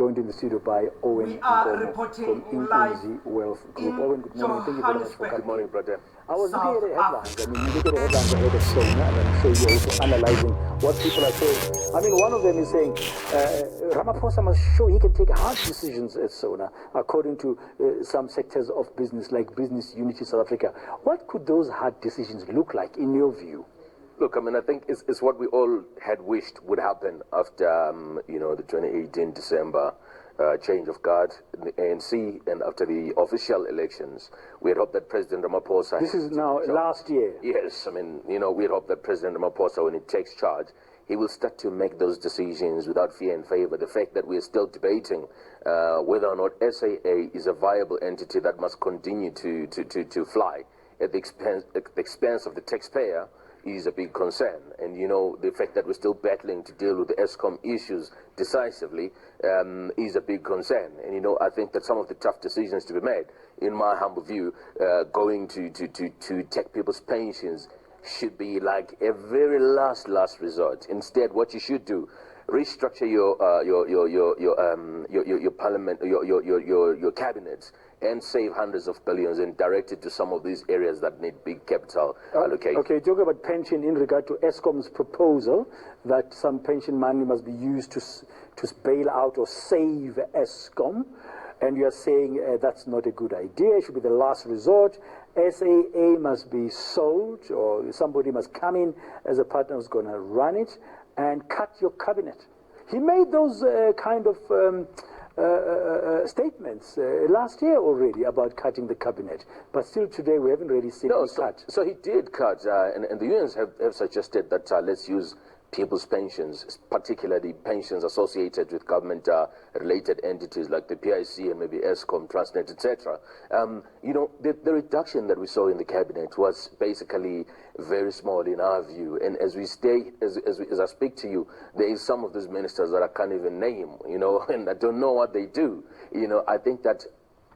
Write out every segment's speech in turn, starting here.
joined in the studio by Owen We are Nkomo reporting from live Inkunzi Wealth Group. in Owen, good morning. Thank you very much for Johannesburg. coming. Good morning, brother. I was looking at the South headlines. I mean, you look at the headlines ahead of Sona, and I'm sure you're also analyzing what people are saying. I mean, one of them is saying Ramaphosa must show he can take hard decisions at Sona, according to some sectors of business, like Business Unity South Africa. What could those hard decisions look like, in your view? Look, I mean, I think it's what we all had wished would happen after, the 2018 December change of guard in the ANC, and after the official elections. We had hoped that President Ramaphosa... This is now last year. Yes, I mean, we had hoped that President Ramaphosa, when he takes charge, he will start to make those decisions without fear and favor. The fact that we're still debating whether or not SAA is a viable entity that must continue to fly at the expense of the taxpayer is a big concern. And the fact that we're still battling to deal with the ESCOM issues decisively is a big concern. And I think that some of the tough decisions to be made, in my humble view, going to take people's pensions should be like a very last resort. Instead, what you should do, restructure your parliament, your cabinets, and save hundreds of billions and direct it to some of these areas that need big capital allocation. Okay, talk about pension in regard to ESCOM's proposal that some pension money must be used to bail out or save ESCOM. And you are saying that's not a good idea. It should be the last resort. SAA must be sold, or somebody must come in as a partner who's going to run it, and cut your cabinet. He made those kind of statements last year already about cutting the cabinet, but still today we haven't really seen it cut. So he did cut, and the unions have suggested that let's use people's pensions, particularly pensions associated with government-related entities like the PIC and maybe ESCOM, Transnet, etc. The reduction that we saw in the cabinet was basically very small in our view. And as I speak to you, there is some of those ministers that I can't even name, and I don't know what they do. I think that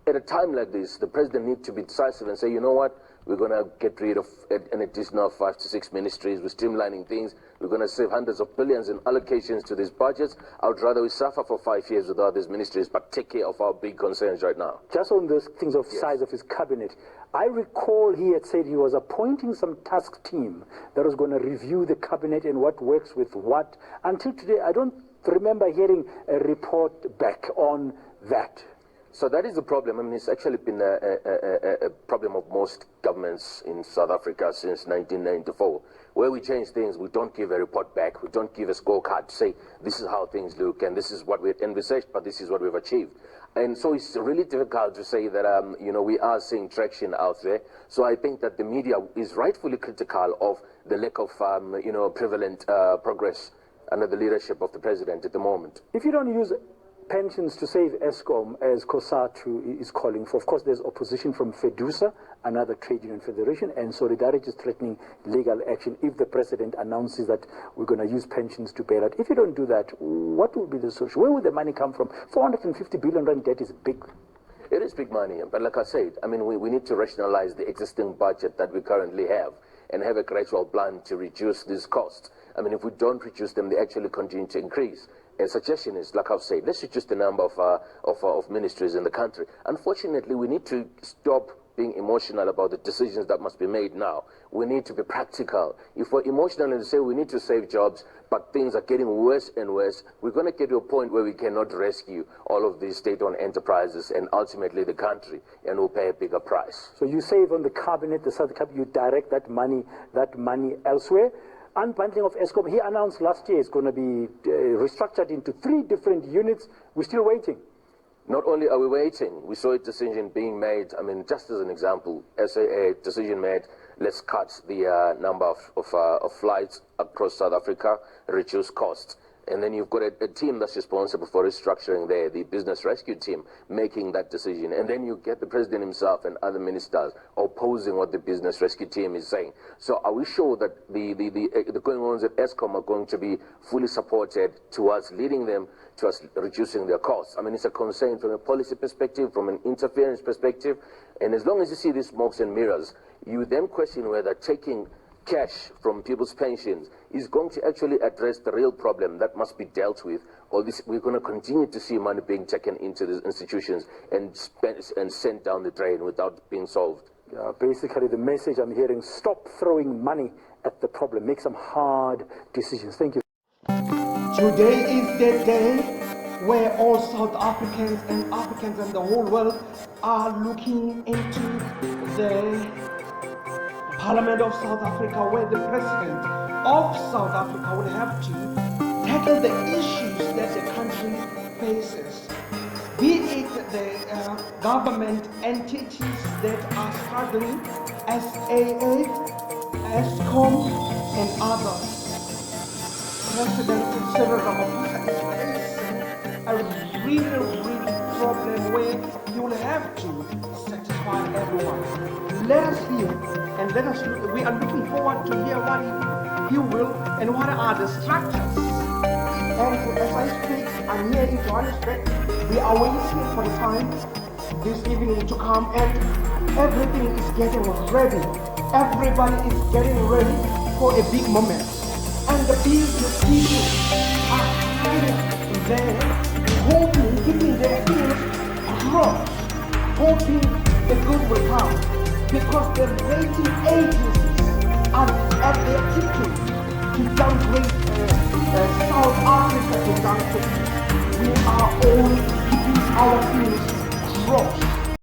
at a time like this, the president needs to be decisive and say, you know what, we're going to get rid of an additional 5 to 6 ministries. We're streamlining things. We're going to save hundreds of billions in allocations to these budgets. I would rather we suffer for 5 years without these ministries, but take care of our big concerns right now. Just on those things of size of his cabinet, I recall he had said he was appointing some task team that was going to review the cabinet and what works with what. Until today, I don't remember hearing a report back on that. So that is the problem. I mean, it's actually been a problem of most governments in South Africa since 1994. Where we change things, we don't give a report back. We don't give a scorecard to say, this is how things look, and this is what we envisaged, but this is what we've achieved. And so it's really difficult to say that, we are seeing traction out there. So I think that the media is rightfully critical of the lack of, prevalent progress under the leadership of the president at the moment. If you don't use pensions to save ESCOM, as COSATU is calling for, of course, there's opposition from FEDUSA, another trade union federation, and Solidarity is threatening legal action if the president announces that we're going to use pensions to bail out. If you don't do that, what will be the solution? Where will the money come from? 450 billion rand debt is big. It is big money, but like I said, I mean, we need to rationalize the existing budget that we currently have and have a gradual plan to reduce these costs. I mean, if we don't reduce them, they actually continue to increase. And suggestion is, like I've said, let's reduce the number of ministries in the country. Unfortunately, we need to stop being emotional about the decisions that must be made now. We need to be practical. If we're emotional and say we need to save jobs, but things are getting worse and worse, we're going to get to a point where we cannot rescue all of these state-owned enterprises and ultimately the country, and we'll pay a bigger price. So you save on the cabinet, the South Cabinet, you direct that money elsewhere. Unbundling of ESCOM, he announced last year it's going to be restructured into 3 different units. We're still waiting. Not only are we waiting, we saw a decision being made. I mean, just as an example, SAA decision made, let's cut the number of flights across South Africa, reduce costs. And then you've got a team that's responsible for restructuring there, the business rescue team, making that decision. And then you get the president himself and other ministers opposing what the business rescue team is saying. So are we sure that the going-ons at ESCOM are going to be fully supported towards leading them to us reducing their costs? I mean, it's a concern from a policy perspective, from an interference perspective. And as long as you see these smokes and mirrors, you then question whether taking cash from people's pensions is going to actually address the real problem that must be dealt with, or we're going to continue to see money being taken into these institutions and spent and sent down the drain without being solved? Yeah, basically the message I'm hearing, stop throwing money at the problem, make some hard decisions. Thank you. Today is the day where all South Africans and Africans and the whole world are looking into the Parliament of South Africa, where the President of South Africa will have to tackle the issues that the country faces. Be it the government entities that are struggling, SAA, ESCOM, and others. President Cyril Ramaphosa is facing a really problem where he will have to satisfy everyone. Let us hear, and we are looking forward to hear what he will and what are the structures. And as I speak, I'm here in Johannesburg. We are waiting for the time this evening to come, and everything is getting ready. Everybody is getting ready for a big moment. And the business people are there, hoping, keeping their fingers crossed, hoping the good will come. Because the rating agencies are at their ticket to downgrade South Africa to downgrade. We are all keeping our fingers crossed.